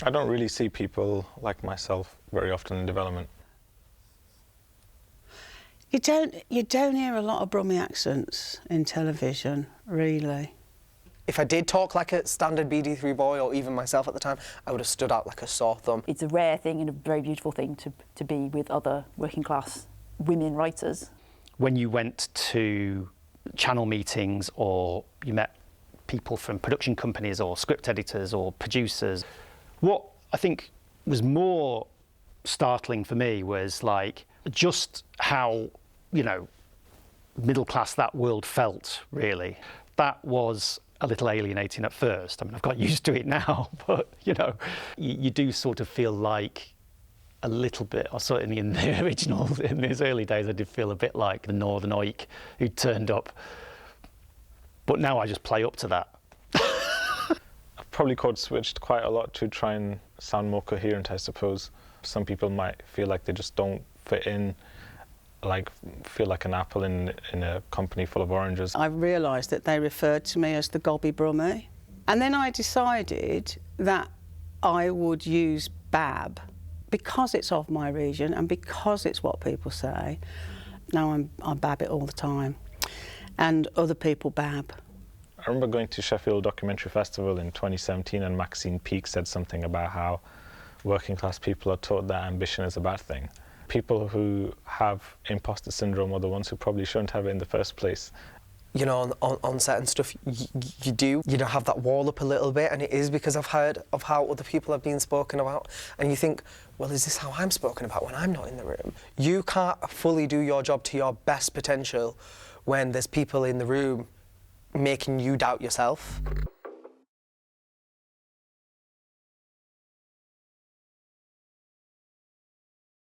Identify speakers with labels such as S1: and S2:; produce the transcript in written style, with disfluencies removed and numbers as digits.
S1: I don't really see people like myself very often in development.
S2: You don't hear a lot of Brummie accents in television, really.
S3: If I did talk like a standard BD3 boy, or even myself at the time, I would have stood out like a sore thumb.
S4: It's a rare thing and a very beautiful thing to be with other working class women writers.
S5: When you went to channel meetings or you met people from production companies or script editors or producers, what I think was more startling for me was like just how, you know, middle class that world felt, really. That was a little alienating at first. I mean, I've got used to it now, but, you know, you do sort of feel like a little bit, or certainly in the original, in these early days, I did feel a bit like the Northern Oik who turned up. But now I just play up to that.
S1: I've probably code switched quite a lot to try and sound more coherent, I suppose. Some people might feel like they just don't fit in, like feel like an apple in a company full of oranges.
S2: I realised that they referred to me as the Gobby Brummie. And then I decided that I would use Bab because it's of my region and because it's what people say. Now I Bab it all the time. And other people Bab.
S1: I remember going to Sheffield Documentary Festival in 2017 and Maxine Peake said something about how working class people are taught that ambition is a bad thing. People who have imposter syndrome are the ones who probably shouldn't have it in the first place.
S3: You know, on set and stuff, you do, you know, have that wall up a little bit, and it is because I've heard of how other people have been spoken about, and you think, well, is this how I'm spoken about when I'm not in the room? You can't fully do your job to your best potential when there's people in the room making you doubt yourself.